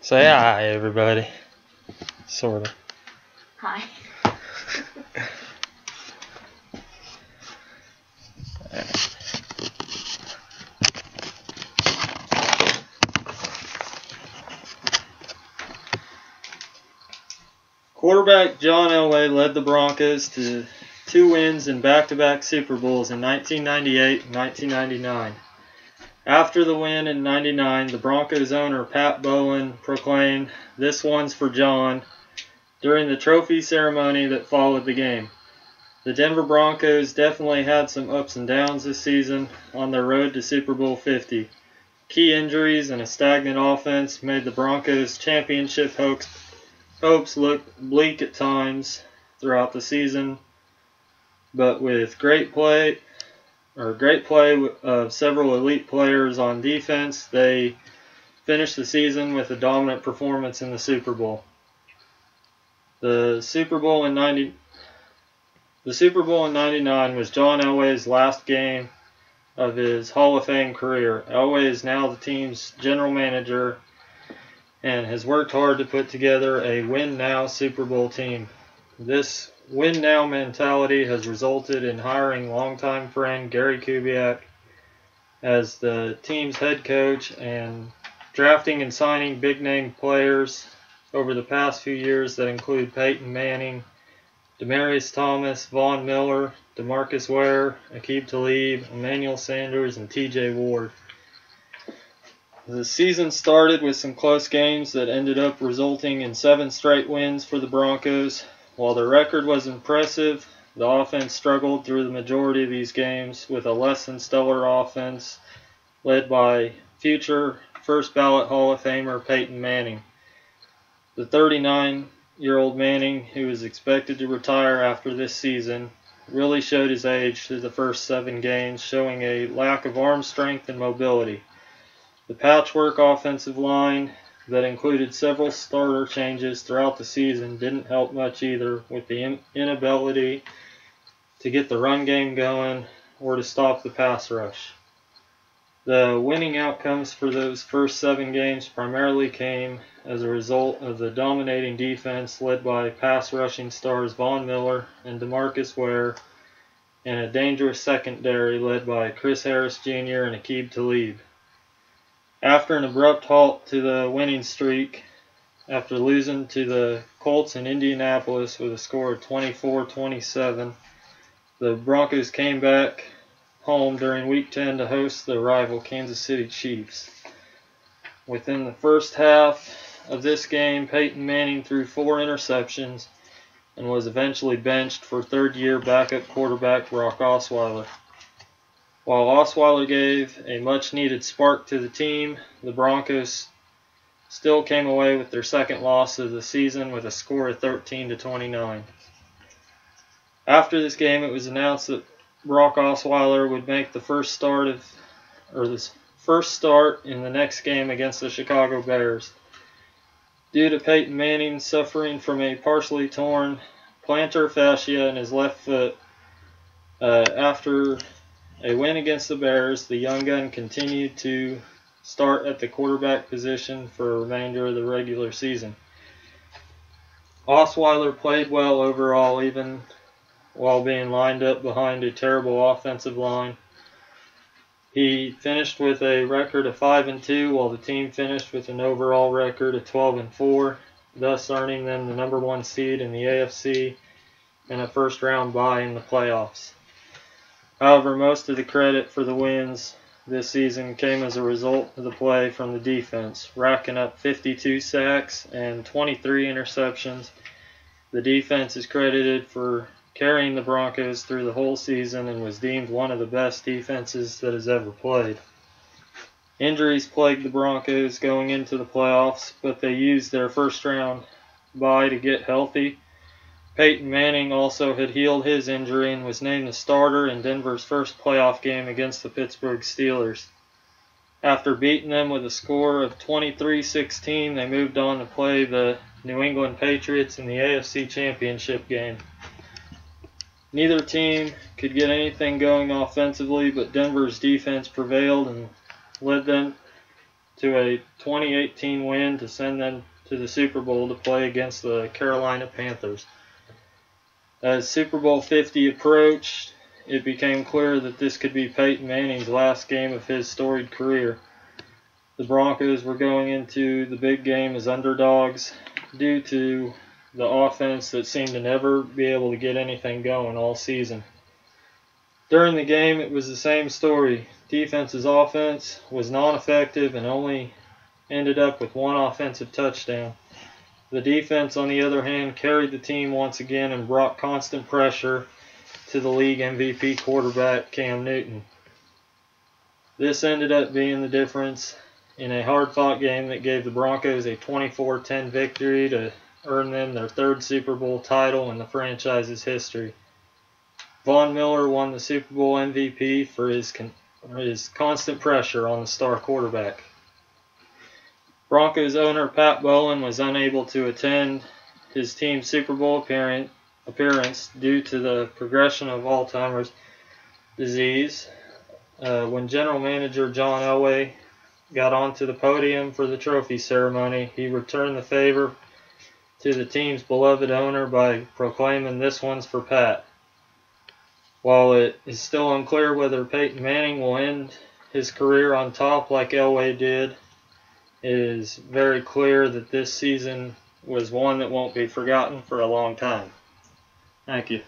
Say hi, everybody. Sort of. Hi. Quarterback John Elway led the Broncos to 2 wins in back-to-back Super Bowls in 1998 and 1999. After the win in 99, the Broncos owner Pat Bowen proclaimed, "This one's for John," during the trophy ceremony that followed the game. The Denver Broncos definitely had some ups and downs this season on their road to Super Bowl 50. Key injuries and a stagnant offense made the Broncos' championship hopes look bleak at times throughout the season, but with great play of several elite players on defense, they finished the season with a dominant performance in the Super Bowl. The Super Bowl in 99 was John Elway's last game of his Hall of Fame career. Elway is now the team's general manager and has worked hard to put together a win-now Super Bowl team. This win-now mentality has resulted in hiring longtime friend Gary Kubiak as the team's head coach and drafting and signing big-name players over the past few years that include Peyton Manning, Demaryius Thomas, Von Miller, DeMarcus Ware, Aqib Talib, Emmanuel Sanders, and TJ Ward. The season started with some close games that ended up resulting in 7 straight wins for the Broncos. While the record was impressive, the offense struggled through the majority of these games with a less than stellar offense led by future first-ballot Hall of Famer Peyton Manning. The 39-year-old Manning, who is expected to retire after this season, really showed his age through the first 7 games, showing a lack of arm strength and mobility. The patchwork offensive line that included several starter changes throughout the season didn't help much either, with the inability to get the run game going or to stop the pass rush. The winning outcomes for those first 7 games primarily came as a result of the dominating defense led by pass rushing stars Von Miller and DeMarcus Ware, and a dangerous secondary led by Chris Harris Jr. and Aqib Talib. After an abrupt halt to the winning streak, after losing to the Colts in Indianapolis with a score of 24-27, the Broncos came back home during Week 10 to host the rival Kansas City Chiefs. Within the first half of this game, Peyton Manning threw 4 interceptions and was eventually benched for third-year backup quarterback Brock Osweiler. While Osweiler gave a much-needed spark to the team, the Broncos still came away with their second loss of the season with a score of 13-29. After this game, it was announced that Brock Osweiler would make the first start in the next game against the Chicago Bears. Due to Peyton Manning suffering from a partially torn plantar fascia in his left foot, after a win against the Bears, the young gun continued to start at the quarterback position for the remainder of the regular season. Osweiler played well overall, even while being lined up behind a terrible offensive line. He finished with a record of 5-2, while the team finished with an overall record of 12-4, thus earning them the number 1 seed in the AFC and a first-round bye in the playoffs. However, most of the credit for the wins this season came as a result of the play from the defense, racking up 52 sacks and 23 interceptions. The defense is credited for carrying the Broncos through the whole season and was deemed one of the best defenses that has ever played. Injuries plagued the Broncos going into the playoffs, but they used their first-round bye to get healthy. Peyton Manning also had healed his injury and was named the starter in Denver's first playoff game against the Pittsburgh Steelers. After beating them with a score of 23-16, they moved on to play the New England Patriots in the AFC Championship game. Neither team could get anything going offensively, but Denver's defense prevailed and led them to a 2018 win to send them to the Super Bowl to play against the Carolina Panthers. As Super Bowl 50 approached, it became clear that this could be Peyton Manning's last game of his storied career. The Broncos were going into the big game as underdogs due to the offense that seemed to never be able to get anything going all season. During the game, it was the same story. Defense's offense was non-effective and only ended up with one offensive touchdown. The defense, on the other hand, carried the team once again and brought constant pressure to the league MVP quarterback Cam Newton. This ended up being the difference in a hard-fought game that gave the Broncos a 24-10 victory to earn them their third Super Bowl title in the franchise's history. Von Miller won the Super Bowl MVP for his constant pressure on the star quarterback. Broncos owner Pat Bowlen was unable to attend his team's Super Bowl appearance due to the progression of Alzheimer's disease. When general manager John Elway got onto the podium for the trophy ceremony, he returned the favor to the team's beloved owner by proclaiming, "This one's for Pat." While it is still unclear whether Peyton Manning will end his career on top like Elway did, it is very clear that this season was one that won't be forgotten for a long time. Thank you.